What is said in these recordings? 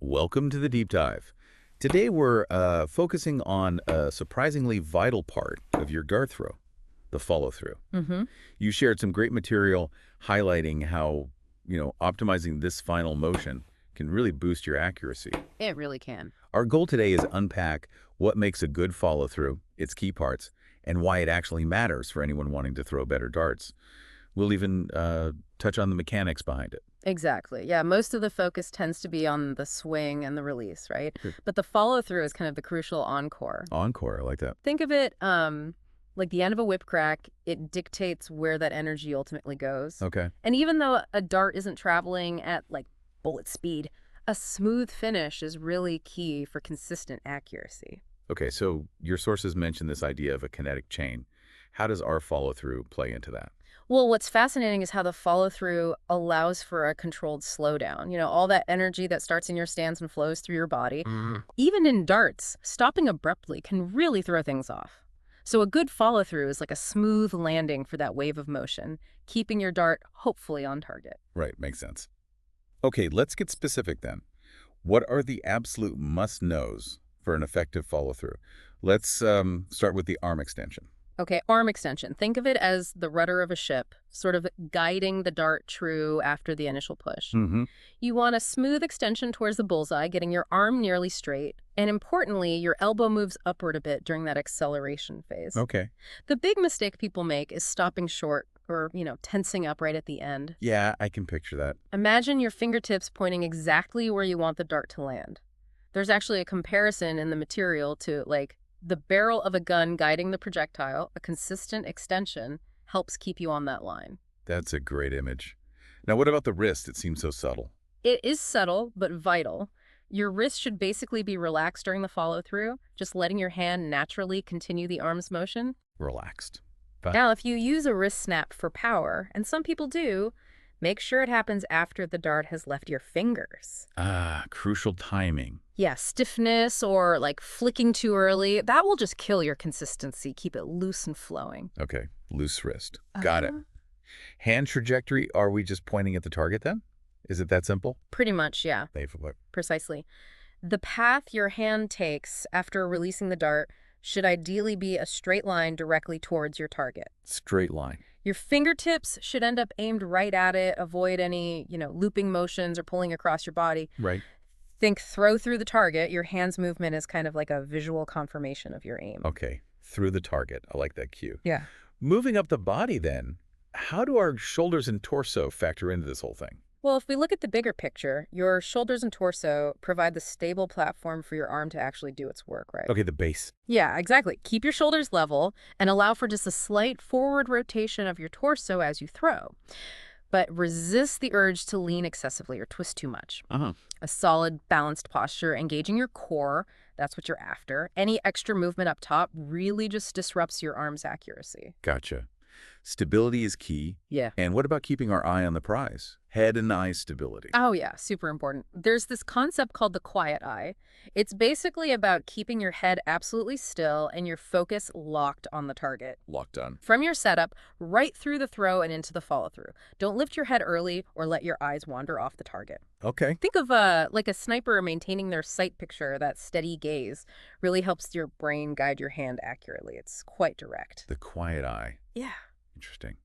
Welcome to the deep dive. Today we're focusing on a surprisingly vital part of your dart throw, the follow through. Hmm. You shared some great material highlighting how, optimizing this final motion can really boost your accuracy. It really can. Our goal today is unpack what makes a good follow through, its key parts, and why it actually matters for anyone wanting to throw better darts. We'll even touch on the mechanics behind it. Exactly. Yeah, most of the focus tends to be on the swing and the release, right? Good. But the follow through is kind of the crucial encore. Encore, I like that. Think of it like the end of a whip crack, it dictates where that energy ultimately goes. Okay. And even though a dart isn't traveling at like bullet speed, a smooth finish is really key for consistent accuracy. Okay, so your sources mentioned this idea of a kinetic chain. How does our follow-through play into that? Well, what's fascinating is how the follow through allows for a controlled slowdown. All that energy that starts in your stance and flows through your body. Even in darts, stopping abruptly can really throw things off. So a good follow through is like a smooth landing for that wave of motion, keeping your dart hopefully on target. Right, makes sense. Okay, let's get specific then. What are the absolute must-knows for an effective follow-through? Let's start with the arm extension. Okay, arm extension. Think of it as the rudder of a ship, sort of guiding the dart true after the initial push. Mm-hmm. You want a smooth extension towards the bullseye, getting your arm nearly straight. And importantly, your elbow moves upward a bit during that acceleration phase. Okay. The big mistake people make is stopping short or, tensing up right at the end. Yeah, I can picture that. Imagine your fingertips pointing exactly where you want the dart to land. There's actually a comparison in the material to, like, the barrel of a gun guiding the projectile. A consistent extension helps keep you on that line. That's a great image. Now, what about the wrist? It seems so subtle. It is subtle, but vital. Your wrist should basically be relaxed during the follow-through, just letting your hand naturally continue the arm's motion. Relaxed. Now, if you use a wrist snap for power, and some people do, make sure it happens after the dart has left your fingers. Ah, crucial timing. Yeah, stiffness or like flicking too early, that will just kill your consistency. Keep it loose and flowing. Okay, loose wrist. Got it. Uh-huh. Hand trajectory, are we just pointing at the target then? Is it that simple? Pretty much, yeah, precisely. The path your hand takes after releasing the dart should ideally be a straight line directly towards your target. Straight line. Your fingertips should end up aimed right at it. Avoid any, looping motions or pulling across your body. Right. Think throw through the target. Your hand's movement is kind of like a visual confirmation of your aim. Okay, through the target. I like that cue. Yeah. Moving up the body then, how do our shoulders and torso factor into this whole thing? Well, if we look at the bigger picture, your shoulders and torso provide the stable platform for your arm to actually do its work, right? Okay, the base. Yeah, exactly. Keep your shoulders level and allow for just a slight forward rotation of your torso as you throw. But resist the urge to lean excessively or twist too much. Uh-huh. A solid, balanced posture, engaging your core, that's what you're after. Any extra movement up top really just disrupts your arm's accuracy. Gotcha. Stability is key. Yeah. And what about keeping our eye on the prize? Head and eye stability. Oh, yeah, super important. There's this concept called the quiet eye. It's basically about keeping your head absolutely still and your focus locked on the target. Locked on. From your setup, right through the throw and into the follow-through. Don't lift your head early or let your eyes wander off the target. Okay. Think of like a sniper maintaining their sight picture. That steady gaze really helps your brain guide your hand accurately. It's quite direct. The quiet eye. Yeah. Interesting.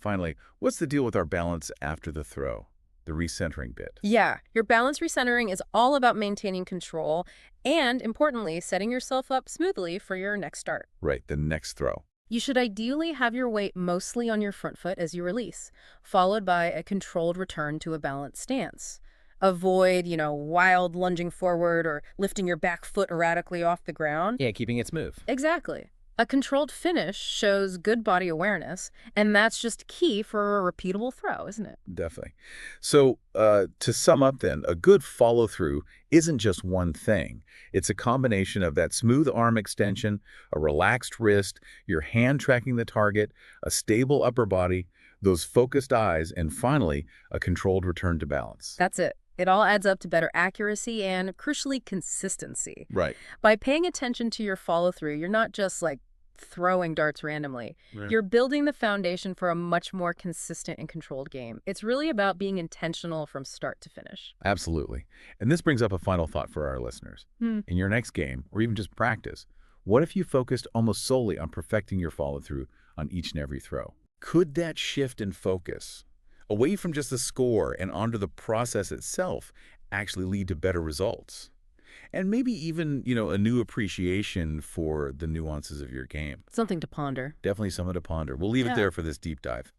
Finally, what's the deal with our balance after the throw? The recentering bit. Yeah, your balance recentering is all about maintaining control and, importantly, setting yourself up smoothly for your next start. Right, the next throw. You should ideally have your weight mostly on your front foot as you release, followed by a controlled return to a balanced stance. Avoid, wild lunging forward or lifting your back foot erratically off the ground. Yeah, keeping it smooth. Exactly. A controlled finish shows good body awareness, and that's just key for a repeatable throw, isn't it? Definitely. So to sum up then, a good follow-through isn't just one thing. It's a combination of that smooth arm extension, a relaxed wrist, your hand tracking the target, a stable upper body, those focused eyes, and finally, a controlled return to balance. That's it. It all adds up to better accuracy and, crucially, consistency. Right. By paying attention to your follow-through, you're not just, like, throwing darts randomly. Right. You're building the foundation for a much more consistent and controlled game. It's really about being intentional from start to finish. Absolutely. And this brings up a final thought for our listeners. Hmm. In your next game, or even just practice, what if you focused almost solely on perfecting your follow-through on each and every throw? Could that shift in focus, away from just the score and onto the process itself, actually lead to better results? And maybe even, a new appreciation for the nuances of your game. Something to ponder. Definitely something to ponder. We'll leave it Yeah. there for this deep dive.